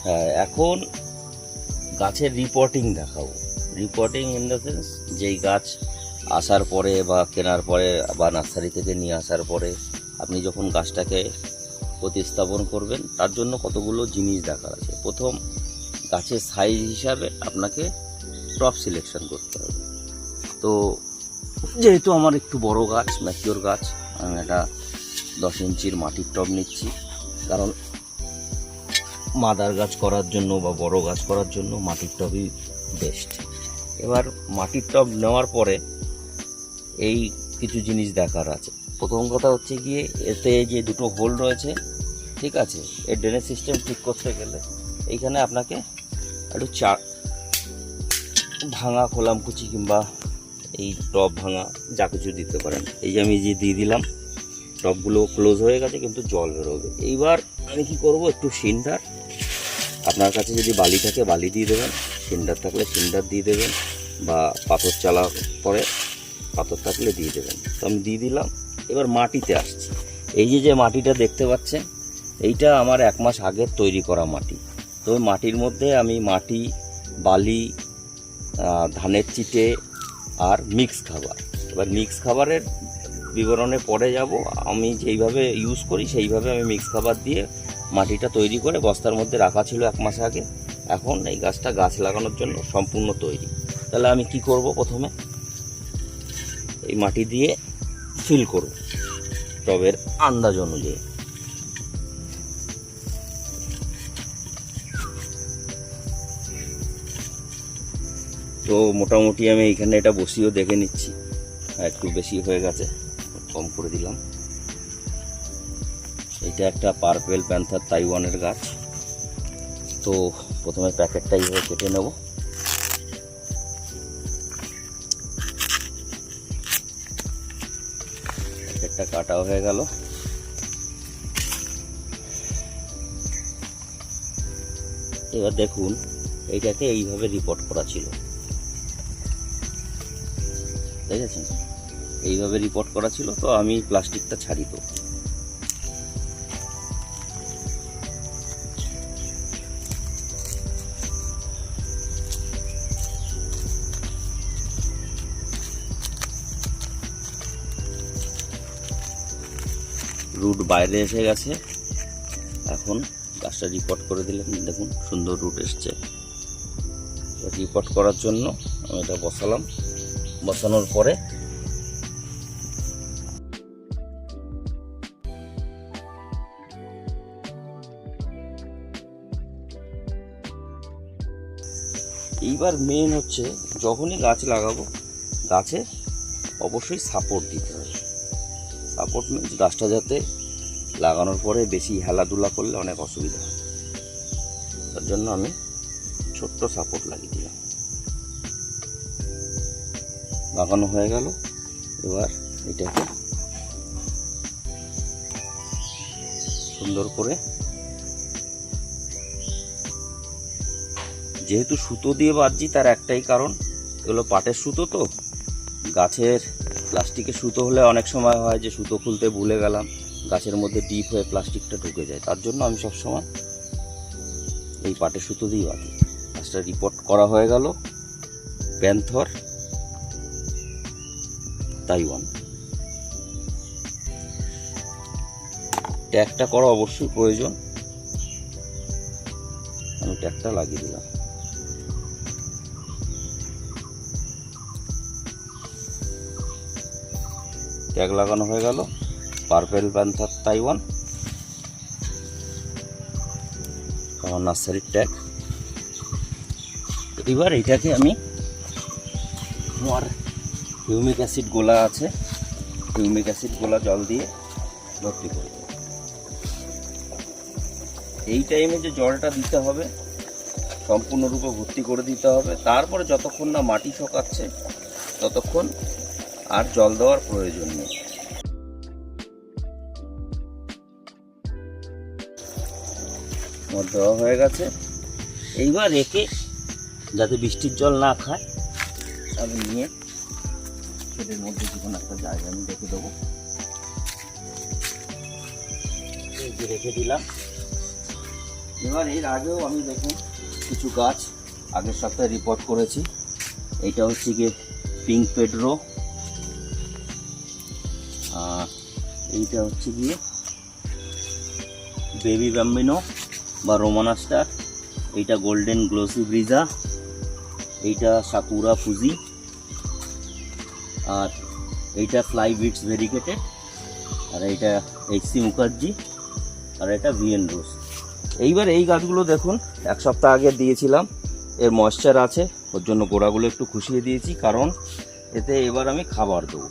হ্যাঁ, এখন গাছের রিপোর্টিং দেখাবো। রিপোর্টিং ইন দ্য সেন্স, যেই গাছ আসার পরে বা কেনার পরে বা নার্সারি থেকে নিয়ে আসার পরে আপনি যখন গাছটাকে প্রতিস্থাপন করবেন, তার জন্য কতগুলো জিনিস দেখার আছে। প্রথম, গাছের সাইজ হিসাবে আপনাকে টপ সিলেকশন করতে হবে। তো যেহেতু আমার একটু বড় গাছ, ম্যাচিওর গাছ, আমি একটা 10 ইঞ্চির মাটির টব নিচ্ছি, কারণ মাদার গাছ করার জন্য বা বড় গাছ করার জন্য মাটির টবই বেস্ট। এবার মাটির টব নেওয়ার পরে এই কিছু জিনিস দেখার আছে। প্রথম কথা হচ্ছে গিয়ে, এতে যে দুটো হোল রয়েছে, ঠিক আছে, এর ড্রেনেজ সিস্টেম ঠিক করতে গেলে এইখানে আপনাকে একটু ভাঙা খোলামকুচি কিংবা এই টব ভাঙা যা কিছু দিতে পারেন। এই যে আমি যে দিয়ে দিলাম, টবগুলো ক্লোজ হয়ে গেছে কিন্তু জল বেরোবে। এইবার আমি কি করব, একটু সিন্ডার, আপনার কাছে যদি বালি থাকে বালি দিয়ে দেবেন, সিন্ডার থাকলে সিন্ডার দিয়ে দেবেন, বা পাথর চালা পরে পাথর থাকলে দিয়ে দেবেন। তো আমি দিয়ে দিলাম। এবার মাটিতে আসছি। এই যে মাটিটা দেখতে পাচ্ছেন, এইটা আমার 1 মাস আগের তৈরি করা মাটি। তো ওই মাটির মধ্যে আমি মাটি, বালি, ধানের চিটে আর মিক্স খাবার, এবার মিক্স খাবারের বিবরণে পরে যাব। আমি যেইভাবে ইউজ করি সেইভাবে আমি মিক্স খাবার দিয়ে মাটিটা তৈরি করে বস্তার মধ্যে রাখা ছিল 1 মাস আগে। এখন এই গাছটা গাছ লাগানোর জন্য সম্পূর্ণ তৈরি। তাহলে আমি কি করব, প্রথমে এই মাটি দিয়ে ফিল করব টবের আন্দাজ অনুযায়ী। তো মোটামুটি আমি এখানে এটা বসিয়েও দেখে নিচ্ছি, একটু বেশি হয়ে গেছে, কম করে দিলাম। এটা একটা পার্পেল প্যান্থার তাইওয়ানের গাছ। তো প্রথমে প্যাকেটটা এইভাবে কেটে নেব। প্যাকেটটা কাটা হয়ে গেল। এবার দেখুন, এইটাকে এইভাবে রিপোর্ট করা ছিল, দেখেছেন, এইভাবে রিপোর্ট করা ছিল। তো আমি প্লাস্টিকটা ছাড়ি। তো রুট বাইরে এসে গেছে। এখন গাছটা রিপোর্ট করে দিলাম, দেখুন সুন্দর রুট এসছে। রিপোর্ট করার জন্য আমি এটা বসালাম। বসানোর পরে এইবার মেন হচ্ছে, যখনই গাছ লাগাবো গাছে অবশ্যই সাপোর্ট দিতে হবে। সাপোর্ট মিনস গাছটা যাতে লাগানোর পরে বেশি হেলাধুলা করলে অনেক অসুবিধা হয়। তার জন্য আমি ছোট্ট সাপোর্ট লাগিয়ে দিলাম। লাগানো হয়ে গেল। এবার এটাকে সুন্দর করে, যেহেতু সুতো দিয়ে বাঁধছি তার একটাই কারণ, এগুলো পাটের সুতো, তো গাছের প্লাস্টিকের সুতো হলে অনেক সময় হয় যে সুতো খুলতে ভুলে গেলাম, গাছের মধ্যে ডিপ হয়ে প্লাস্টিকটা ঢুকে যায়। তার জন্য আমি সবসময় এই পাটের সুতো দিয়ে বাঁধি। গাছটা রিপোর্ট করা হয়ে গেল। Panther Taiwan. ট্যাগটা করা অবশ্যই প্রয়োজন। আমি ট্যাগটা লাগিয়ে দিলাম। ট্যাগ লাগানো হয়ে গেল। পার্পেল প্যান্থার তাইওয়ান, আমার নার্সারির ট্যাগ। এবার এটাকে আমি, আমার হিউমিক অ্যাসিড গোলা আছে, হিউমিক অ্যাসিড গোলা জল দিয়ে ভর্তি করে দেব। এই টাইমে যে জলটা দিতে হবে সম্পূর্ণরূপে ভর্তি করে দিতে হবে। তারপরে যতক্ষণ না মাটি শুকাচ্ছে ততক্ষণ আর জল দেওয়ার প্রয়োজন নেই। আমার দেওয়া হয়ে গেছে। এইবার একে যাতে বৃষ্টির জল না খায়, আমি নিয়ে শেডের মধ্যে যে কোনো একটা জায়গা আমি রেখে দেবো। এই যে রেখে দিলাম। এবার এর আগেও আমি দেখুন কিছু গাছ আগের সপ্তাহে রিপোর্ট করেছি। এইটা হচ্ছে গিয়ে পিঙ্ক পেড্রো, আর এইটা হচ্ছে গিয়ে বেবি ব্যাম্বিনো বা রোমানা স্টার, এইটা গোল্ডেন গ্লোসি ব্রিজা, এইটা সাকুরা ফুজি, আর এইটা ফ্লাই বিটস ভেরিকেটেড, আর এইটা এইচসি মুখার্জি, আর এটা ভিএন রোজ। এইবার এই গাছগুলো দেখুন এক সপ্তাহ আগে দিয়েছিলাম, এর ময়েশ্চার আছে, ওর জন্য গোড়াগুলো একটু খুশিয়ে দিয়েছি, কারণ এতে এবার আমি খাবার দেবো।